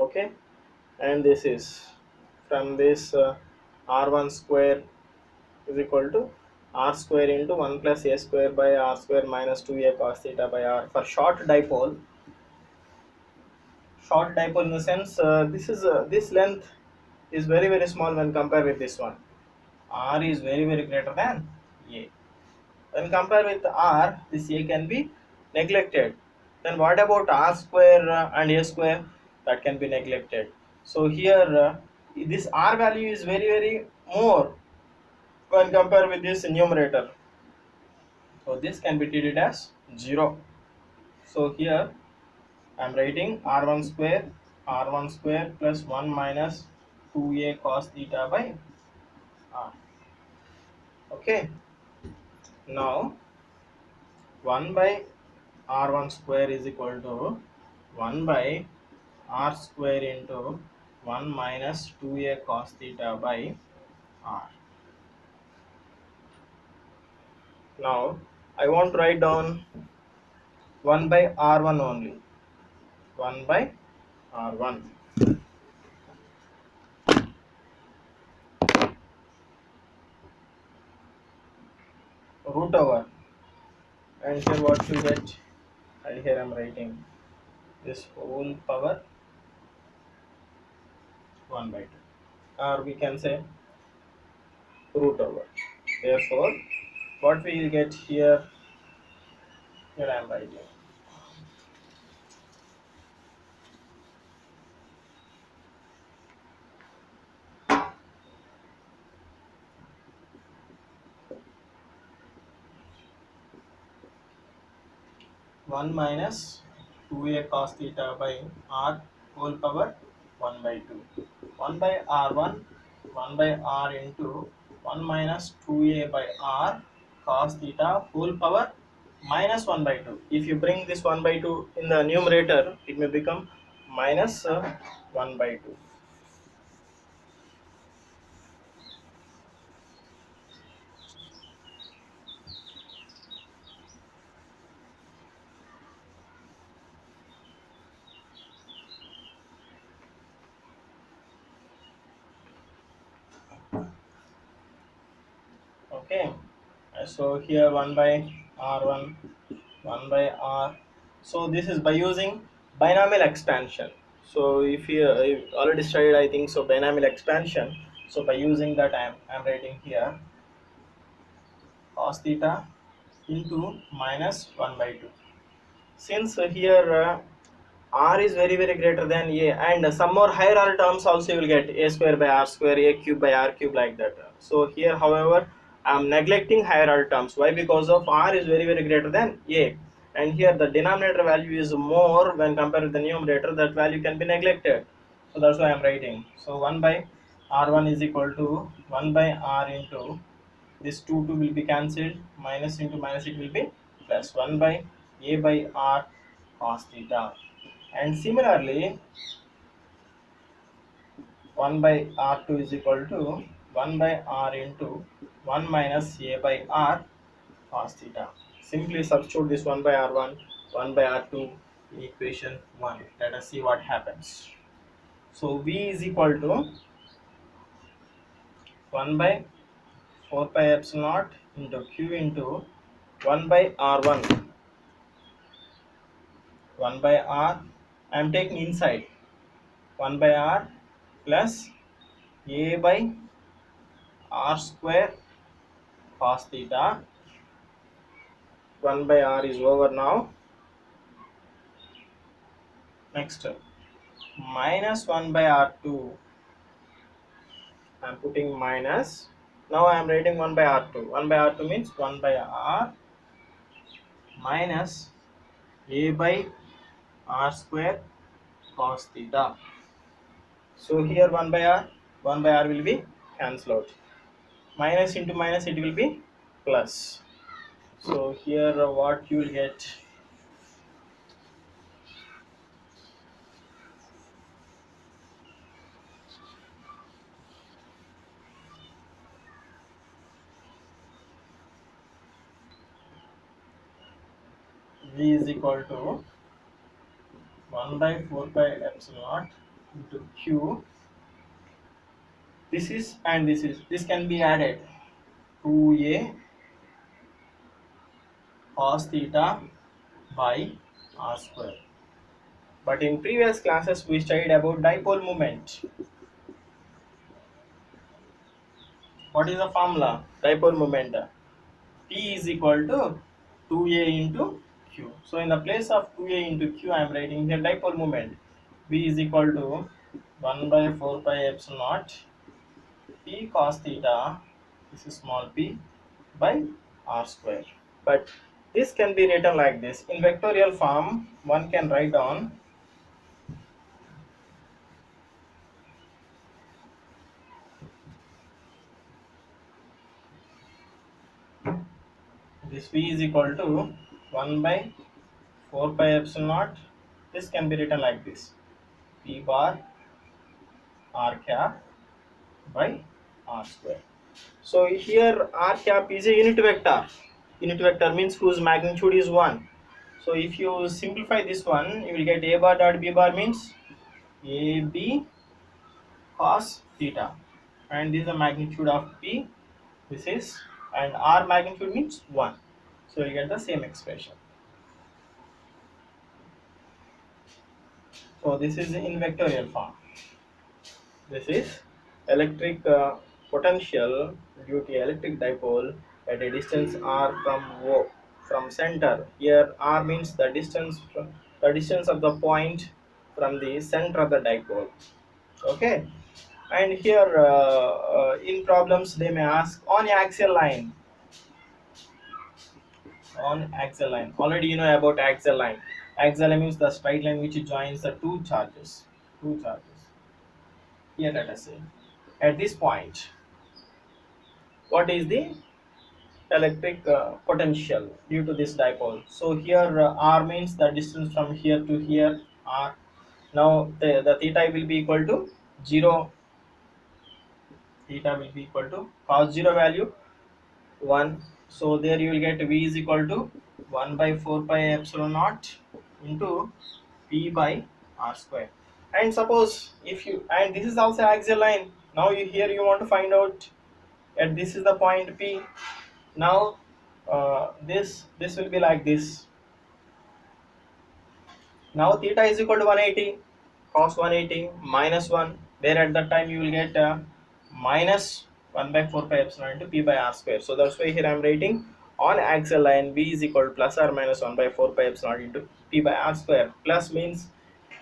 Okay, and this is from this r1 square is equal to r square into 1 plus a square by r square minus 2a cos theta by r. For short dipole in the sense this is this length is very small when compared with this one. R is very greater than a. When compared with r, this a can be neglected. Then what about r square and a square? That can be neglected. So here this r value is very more when compared with this numerator. So this can be treated as 0. So here I am writing r1 square plus 1 minus 2a cos theta by r. Okay. Now 1 by r1 square is equal to 1 by r square into 1 minus 2a cos theta by r. Now I want to write down 1 by r1 only. 1 by r1 root over, and here what you get, and here I am writing this whole power 1 by 2, or we can say root over. Therefore what we will get here, here I am writing 1 minus 2a cos theta by r whole power 1 by 2. 1 by r1, 1 by r into 1 minus 2a by r cos theta whole power minus 1 by 2. If you bring this 1 by 2 in the numerator, it may become minus 1 by 2. Okay, so here 1 by r1, 1 by r. So this is by using binomial expansion. So if you already studied, I think so, binomial expansion. So by using that, I'm writing here cos theta into minus 1 by 2. Since here r is very greater than a, and some more higher order terms also you will get a square by r square, a cube by r cube, like that. So here however I am neglecting higher order terms. Why? Because of r is very greater than a, and here the denominator value is more when compared with the numerator. That value can be neglected, so that's why I am writing. So 1 by r1 is equal to 1 by r into this 2 will be cancelled, minus into minus it will be plus 1 by a by r cos theta. And similarly 1 by r2 is equal to 1 by r into 1 minus a by r cos theta. Simply substitute this 1 by r1, 1 by r2 in equation 1. Let us see what happens. So v is equal to 1 by 4 pi epsilon naught into q into 1 by r1, 1 by r, I am taking inside 1 by r plus a by r square cos theta. 1 by r is over now. Next minus 1 by r2, I am putting minus. Now I am writing 1 by r2. 1 by r2 means 1 by r minus a by r square cos theta. So here 1 by r will be cancelled out. Minus into minus it will be plus. So here what you will get, v is equal to 1 by 4 pi epsilon naught into Q. This is and this can be added 2a cos theta by r square. But in previous classes we studied about dipole moment. What is the formula? Dipole moment. P is equal to 2a into Q. So in the place of 2a into Q, I am writing here dipole moment. B is equal to 1 by 4 pi epsilon naught P cos theta, this is small p, by r square. But this can be written like this. In vectorial form, one can write down this V is equal to 1 by 4 pi epsilon naught. This can be written like this. P bar r cap by r square. So here r cap is a unit vector. Unit vector means whose magnitude is 1. So if you simplify this one, you will get a bar dot b bar means ab cos theta, and this is the magnitude of p. This is, and r magnitude means 1. So you get the same expression. So this is in vectorial form. This is electric potential due to electric dipole at a distance r from center. Here r means the distance of the point from the center of the dipole. Okay, and here in problems they may ask on axial line. On axial line, already you know about axial line. Axial line means the straight line which joins the two charges. Here let us say at this point, what is the electric potential due to this dipole? So here r means the distance from here to here, r. Now the theta will be equal to 0. Theta will be equal to cos 0 value 1. So there you will get V is equal to 1 by 4 pi epsilon naught into P by r square. And suppose if you, and this is also axial line. Now here you want to find out, and this is the point P. Now this will be like this. Now theta is equal to 180 cos 180 minus 1. There at that time you will get minus 1 by 4 pi epsilon into P by r square. So that's why here I am writing on axial line V is equal to plus or minus 1 by 4 pi epsilon into P by r square. Plus means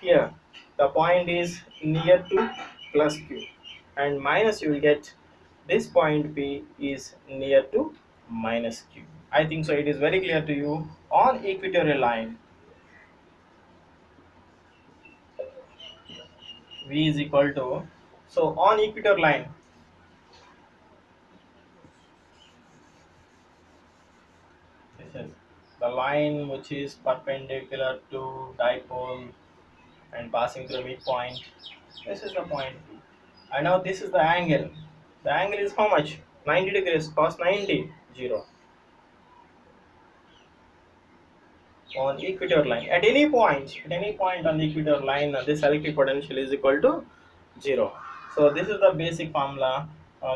here the point is near to plus Q, and minus you will get this point P is near to minus Q. I think so it is very clear to you. On equatorial line, V is equal to, so on equator line, this is the line which is perpendicular to dipole and passing through midpoint. This is the point P. And now this is the angle. The angle is how much? 90 degrees, cos 90, 0. On equator line, at any point on the equator line, this electric potential is equal to 0. So this is the basic formula.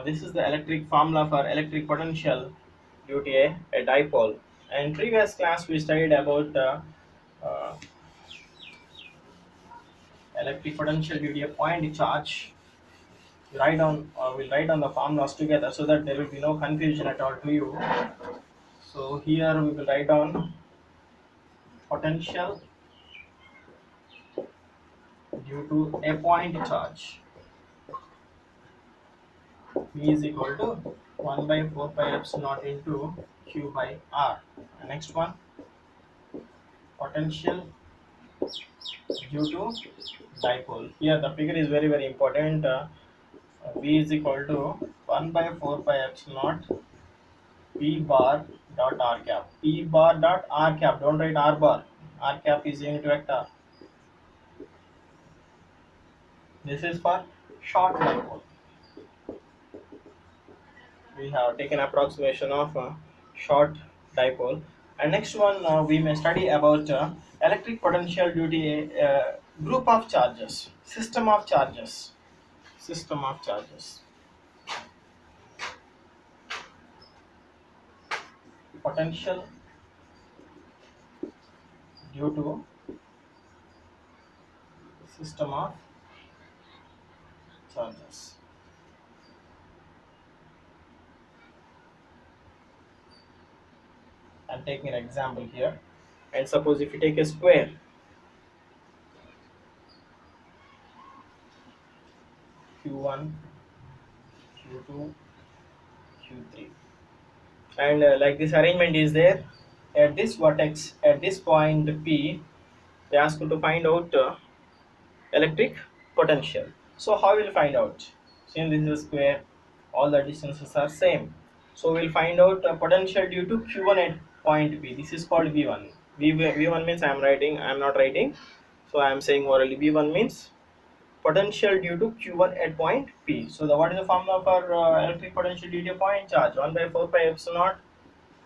This is the electric formula for electric potential due to a dipole. And previous class we studied about electric potential due to a point charge. We'll write down the formulas together so that there will be no confusion at all to you. So here we will write down potential due to a point charge. V is equal to 1 by 4 pi epsilon naught into Q by R. And next one, potential due to dipole. Here the figure is very important. V is equal to 1 by 4 pi epsilon naught P bar dot R cap. P bar dot R cap. Don't write R bar. R cap is unit vector. This is for short dipole. We have taken approximation of short dipole. And next one we may study about electric potential due to group of charges, system of charges, system of charges. Potential due to system of charges. I'm taking an example here. And suppose if you take a square, Q1, Q2, Q3, and like this arrangement is there, at this vertex, at this point P, they ask you to find out electric potential. So how will find out? Since this is a square, all the distances are same. So we'll find out potential due to Q1 at point P. This is called V1. V1 means I'm not writing. So I am saying orally V1 means potential due to Q1 at point P. So what is the formula for electric potential due to point charge? 1 by 4 pi epsilon naught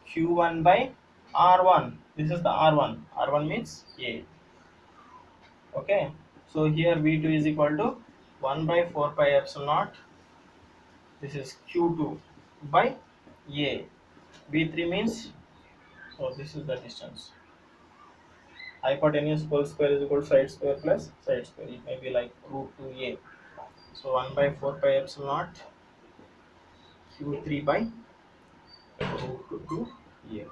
Q1 by R1. This is the R1. R1 means A. Okay. So here V2 is equal to 1 by 4 pi epsilon naught. This is Q2 by A. V3 means, so this is the distance. Hypotenuse whole square is equal to side square plus side square. It may be like root 2A. So 1 by 4 pi epsilon naught Q3 by root 2A.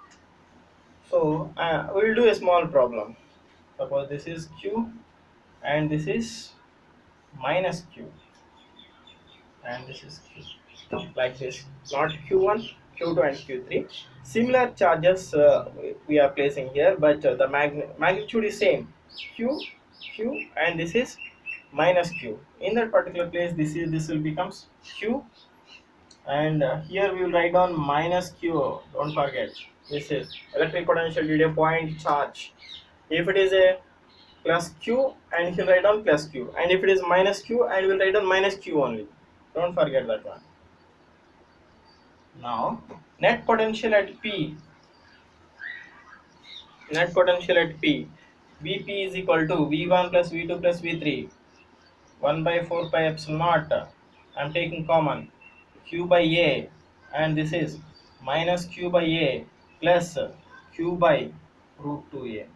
So we will do a small problem. Suppose this is Q and this is minus Q and this is Q, like this, not Q1, Q2 and Q3. Similar charges we are placing here, but the magnitude is same, Q, Q, and this is minus Q. In that particular place, this will becomes Q, and here we will write down minus Q. Don't forget, this is electric potential due to point charge. If it is a plus Q, and he'll write down plus Q, and if it is minus Q, and we'll write down minus Q only. Don't forget that one. Now, net potential at P, net potential at P, Vp is equal to V1 plus V2 plus V3, 1 by 4 pi epsilon naught. I'm taking common Q by A, and this is minus Q by A plus Q by root 2A.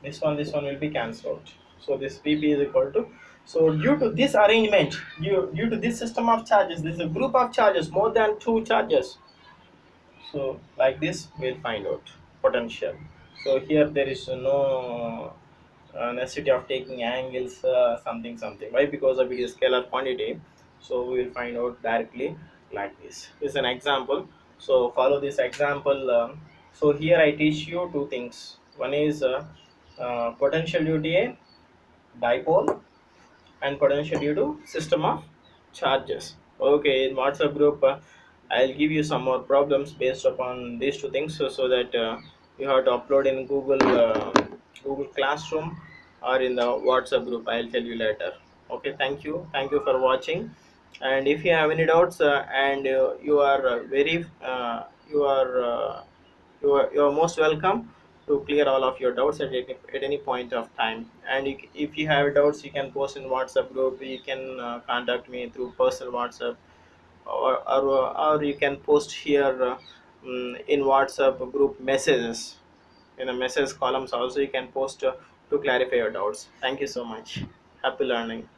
This one will be cancelled. So this Vp is equal to, so due to this arrangement, due to this system of charges, this is a group of charges, more than two charges. So like this we'll find out potential. So here there is no necessity of taking angles, something. Why? Because of it is scalar quantity. So we will find out directly like this. This is an example. So follow this example. So here I teach you two things. One is potential due to a dipole and potential due to system of charges. Okay, in WhatsApp group, I'll give you some more problems based upon these two things, so that you have to upload in Google Classroom or in the WhatsApp group. I'll tell you later. Okay, thank you for watching. And if you have any doubts, and you are you are most welcome to clear all of your doubts at any point of time. And if you have doubts, you can post in WhatsApp group. You can contact me through personal WhatsApp, or you can post here in WhatsApp group messages, in the message columns also you can post to clarify your doubts. Thank you so much. Happy learning.